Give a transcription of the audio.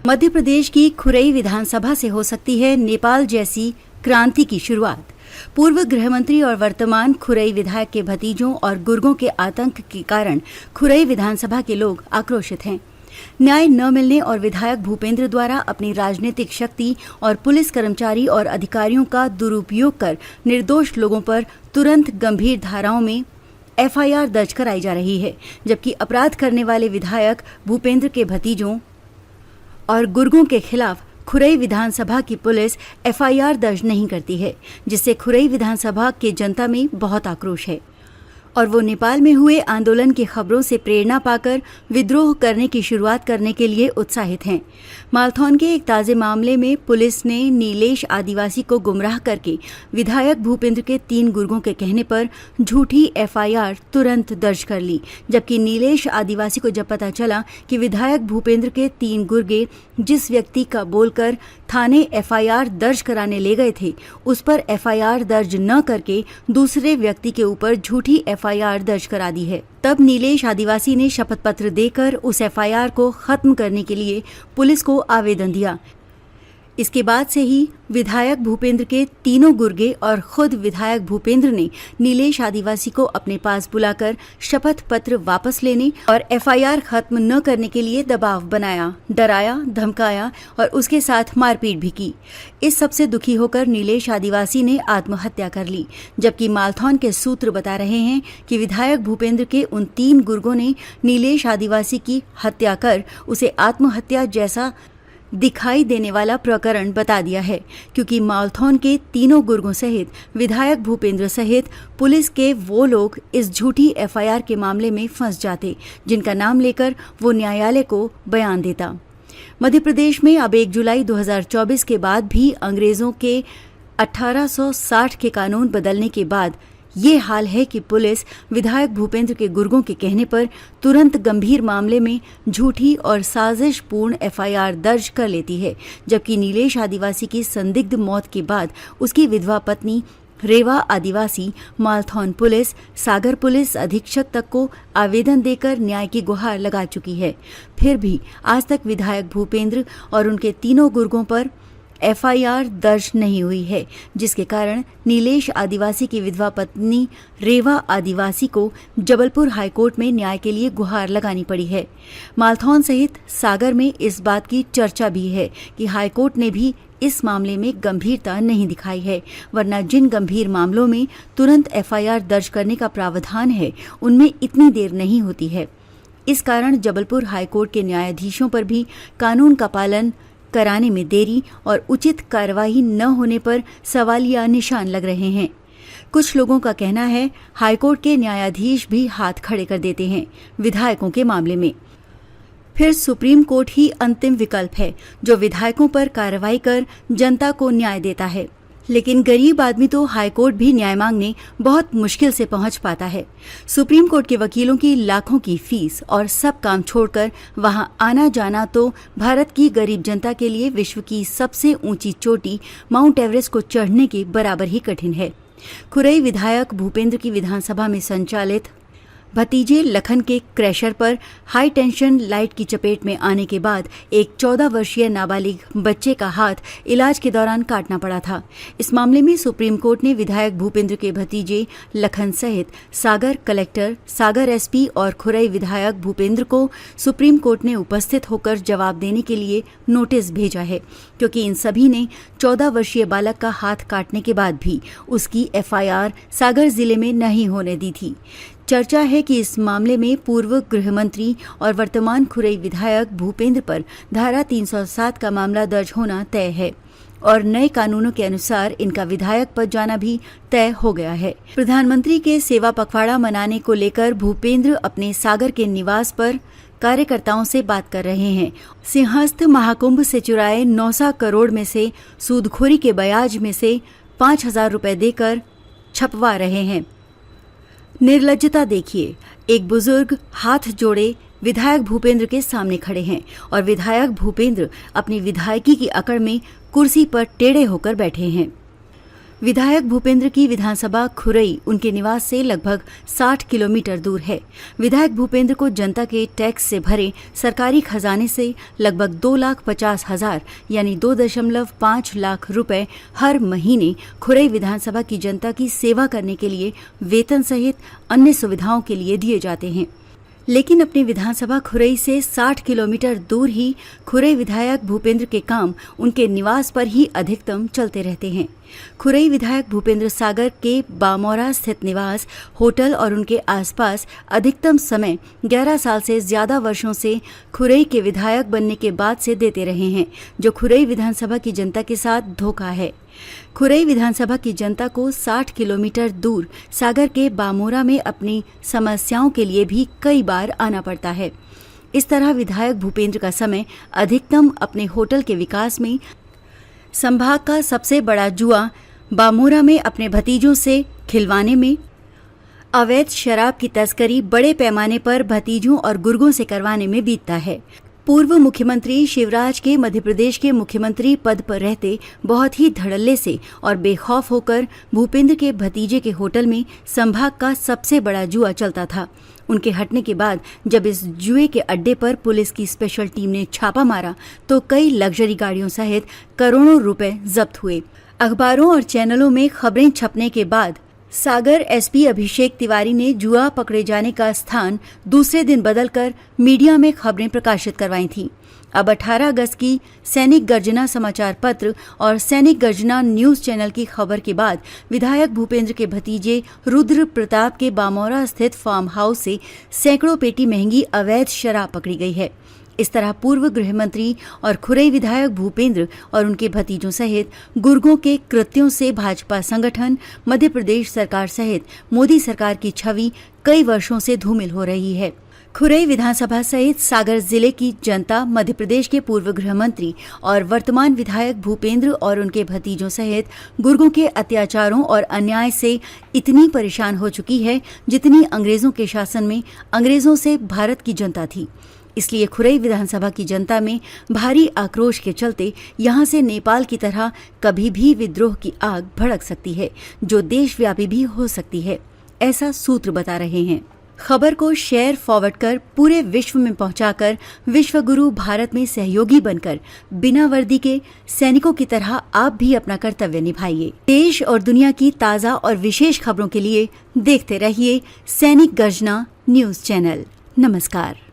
मध्य प्रदेश की खुरई विधानसभा से हो सकती है नेपाल जैसी क्रांति की शुरुआत। पूर्व गृह मंत्री और वर्तमान खुरई विधायक के भतीजों और गुर्गों के आतंक के कारण खुरई विधानसभा के लोग आक्रोशित हैं। न्याय न मिलने और विधायक भूपेंद्र द्वारा अपनी राजनीतिक शक्ति और पुलिस कर्मचारी और अधिकारियों का दुरुपयोग कर निर्दोष लोगों पर तुरंत गंभीर धाराओं में एफआईआर दर्ज कराई जा रही है, जबकि अपराध करने वाले विधायक भूपेंद्र के भतीजों और गुर्गों के खिलाफ खुरई विधानसभा की पुलिस एफआईआर दर्ज नहीं करती है, जिससे खुरई विधानसभा के जनता में बहुत आक्रोश है और वो नेपाल में हुए आंदोलन की खबरों से प्रेरणा पाकर विद्रोह करने की शुरुआत करने के लिए उत्साहित हैं। मालथौन के एक ताज़े मामले में पुलिस ने नीलेश आदिवासी को गुमराह करके विधायक भूपेंद्र के 3 गुर्गों के कहने पर झूठी एफआईआर तुरंत दर्ज कर ली, जबकि नीलेश आदिवासी को जब पता चला कि विधायक भूपेंद्र के 3 गुर्गे जिस व्यक्ति का बोलकर थाने एफआईआर दर्ज कराने ले गए थे, उस पर एफआईआर दर्ज न करके दूसरे व्यक्ति के ऊपर झूठी एफआईआर दर्ज करा दी है। तब नीलेश आदिवासी ने शपथ पत्र देकर उस एफआईआर को खत्म करने के लिए पुलिस को आवेदन दिया। इसके बाद से ही विधायक भूपेंद्र के 3 गुर्गे और खुद विधायक भूपेंद्र ने नीलेश आदिवासी को अपने पास बुलाकर शपथ पत्र वापस लेने और एफआईआर खत्म न करने के लिए दबाव बनाया, डराया, धमकाया और उसके साथ मारपीट भी की। इस सब से दुखी होकर नीलेश आदिवासी ने आत्महत्या कर ली, जबकि मालथौन के सूत्र बता रहे हैं कि विधायक भूपेंद्र के उन 3 गुर्गों ने नीलेश आदिवासी की हत्या कर उसे आत्महत्या जैसा दिखाई देने वाला प्रकरण बता दिया है, क्योंकि मालथौन के 3 गुर्गों सहित विधायक भूपेंद्र सहित पुलिस के वो लोग इस झूठी एफआईआर के मामले में फंस जाते जिनका नाम लेकर वो न्यायालय को बयान देता। मध्य प्रदेश में अब 1 जुलाई 2024 के बाद भी अंग्रेजों के 1860 के कानून बदलने के बाद ये हाल है कि पुलिस विधायक भूपेंद्र के गुर्गों के कहने पर तुरंत गंभीर मामले में झूठी और साजिशपूर्ण एफआईआर दर्ज कर लेती है, जबकि नीलेश आदिवासी की संदिग्ध मौत के बाद उसकी विधवा पत्नी रेवा आदिवासी मालथौन पुलिस, सागर पुलिस अधीक्षक तक को आवेदन देकर न्याय की गुहार लगा चुकी है। फिर भी आज तक विधायक भूपेंद्र और उनके 3 गुर्गों पर एफआईआर दर्ज नहीं हुई है, जिसके कारण नीलेश आदिवासी की विधवा पत्नी रेवा आदिवासी को जबलपुर हाईकोर्ट में न्याय के लिए गुहार लगानी पड़ी है। मालथौन सहित सागर में इस बात की चर्चा भी है कि हाईकोर्ट ने भी इस मामले में गंभीरता नहीं दिखाई है, वरना जिन गंभीर मामलों में तुरंत एफआईआर दर्ज करने का प्रावधान है, उनमें इतनी देर नहीं होती है। इस कारण जबलपुर हाईकोर्ट के न्यायाधीशों पर भी कानून का पालन कराने में देरी और उचित कार्रवाई न होने पर सवालिया निशान लग रहे हैं। कुछ लोगों का कहना है हाईकोर्ट के न्यायाधीश भी हाथ खड़े कर देते हैं विधायकों के मामले में। फिर सुप्रीम कोर्ट ही अंतिम विकल्प है, जो विधायकों पर कार्रवाई कर जनता को न्याय देता है। लेकिन गरीब आदमी तो हाईकोर्ट भी न्याय मांगने बहुत मुश्किल से पहुंच पाता है। सुप्रीम कोर्ट के वकीलों की लाखों की फीस और सब काम छोड़कर वहां आना जाना तो भारत की गरीब जनता के लिए विश्व की सबसे ऊंची चोटी माउंट एवरेस्ट को चढ़ने के बराबर ही कठिन है। खुरई विधायक भूपेंद्र की विधानसभा में संचालित भतीजे लखन के क्रैशर पर हाई टेंशन लाइट की चपेट में आने के बाद एक 14 वर्षीय नाबालिग बच्चे का हाथ इलाज के दौरान काटना पड़ा था। इस मामले में सुप्रीम कोर्ट ने विधायक भूपेंद्र के भतीजे लखन सहित सागर कलेक्टर, सागर एसपी और खुरई विधायक भूपेंद्र को सुप्रीम कोर्ट ने उपस्थित होकर जवाब देने के लिए नोटिस भेजा है, क्योंकि इन सभी ने 14 वर्षीय बालक का हाथ काटने के बाद भी उसकी एफआईआर सागर जिले में नहीं होने दी थी। चर्चा है कि इस मामले में पूर्व गृह मंत्री और वर्तमान खुरई विधायक भूपेंद्र पर धारा 307 का मामला दर्ज होना तय है और नए कानूनों के अनुसार इनका विधायक पद जाना भी तय हो गया है। प्रधानमंत्री के सेवा पखवाड़ा मनाने को लेकर भूपेंद्र अपने सागर के निवास पर कार्यकर्ताओं से बात कर रहे हैं। सिंहस्थ महाकुंभ से चुराए 900 करोड़ में से सूदखोरी के ब्याज में से 5,000 रुपए देकर छपवा रहे हैं। निर्लज्जता देखिए, एक बुजुर्ग हाथ जोड़े विधायक भूपेंद्र के सामने खड़े हैं और विधायक भूपेंद्र अपनी विधायकी की अकड़ में कुर्सी पर टेढ़े होकर बैठे हैं। विधायक भूपेंद्र की विधानसभा खुरई उनके निवास से लगभग 60 किलोमीटर दूर है। विधायक भूपेंद्र को जनता के टैक्स से भरे सरकारी खजाने से लगभग 2,50,000 यानी 2.5 लाख रुपए हर महीने खुरई विधानसभा की जनता की सेवा करने के लिए वेतन सहित अन्य सुविधाओं के लिए दिए जाते हैं। लेकिन अपनी विधानसभा खुरई से 60 किलोमीटर दूर ही खुरई विधायक भूपेंद्र के काम उनके निवास पर ही अधिकतम चलते रहते हैं। खुरई विधायक भूपेंद्र सागर के बामौरा स्थित निवास, होटल और उनके आसपास अधिकतम समय 11 साल से ज्यादा वर्षों से खुरई के विधायक बनने के बाद से देते रहे हैं, जो खुरई विधानसभा की जनता के साथ धोखा है। खुरई विधानसभा की जनता को 60 किलोमीटर दूर सागर के बामोरा में अपनी समस्याओं के लिए भी कई बार आना पड़ता है। इस तरह विधायक भूपेंद्र का समय अधिकतम अपने होटल के विकास में, संभाग का सबसे बड़ा जुआ बामोरा में अपने भतीजों से खिलवाने में, अवैध शराब की तस्करी बड़े पैमाने पर भतीजों और गुर्गों से करवाने में बीतता है। पूर्व मुख्यमंत्री शिवराज के मध्य प्रदेश के मुख्यमंत्री पद पर रहते बहुत ही धड़ल्ले से और बेखौफ होकर भूपेंद्र के भतीजे के होटल में संभाग का सबसे बड़ा जुआ चलता था। उनके हटने के बाद जब इस जुए के अड्डे पर पुलिस की स्पेशल टीम ने छापा मारा तो कई लग्जरी गाड़ियों सहित करोड़ों रुपए जब्त हुए। अखबारों और चैनलों में खबरें छपने के बाद सागर एसपी अभिषेक तिवारी ने जुआ पकड़े जाने का स्थान दूसरे दिन बदलकर मीडिया में खबरें प्रकाशित करवाई थीं। अब 18 अगस्त की सैनिक गर्जना समाचार पत्र और सैनिक गर्जना न्यूज चैनल की खबर के बाद विधायक भूपेंद्र के भतीजे रुद्र प्रताप के बामौरा स्थित फार्म हाउस से सैकड़ों पेटी महंगी अवैध शराब पकड़ी गई है। इस तरह पूर्व गृह मंत्री और खुरई विधायक भूपेंद्र और उनके भतीजों सहित गुर्गों के कृत्यों से भाजपा संगठन, मध्य प्रदेश सरकार सहित मोदी सरकार की छवि कई वर्षों से धूमिल हो रही है। खुरई विधानसभा सहित सागर जिले की जनता मध्य प्रदेश के पूर्व गृह मंत्री और वर्तमान विधायक भूपेंद्र और उनके भतीजों सहित गुर्गों के अत्याचारों और अन्याय से इतनी परेशान हो चुकी है जितनी अंग्रेजों के शासन में अंग्रेजों से भारत की जनता थी। इसलिए खुरई विधानसभा की जनता में भारी आक्रोश के चलते यहां से नेपाल की तरह कभी भी विद्रोह की आग भड़क सकती है, जो देशव्यापी भी हो सकती है, ऐसा सूत्र बता रहे हैं। खबर को शेयर फॉरवर्ड कर पूरे विश्व में पहुंचाकर विश्वगुरु भारत में सहयोगी बनकर बिना वर्दी के सैनिकों की तरह आप भी अपना कर्तव्य निभाइए। देश और दुनिया की ताजा और विशेष खबरों के लिए देखते रहिए सैनिक गर्जना न्यूज चैनल। नमस्कार।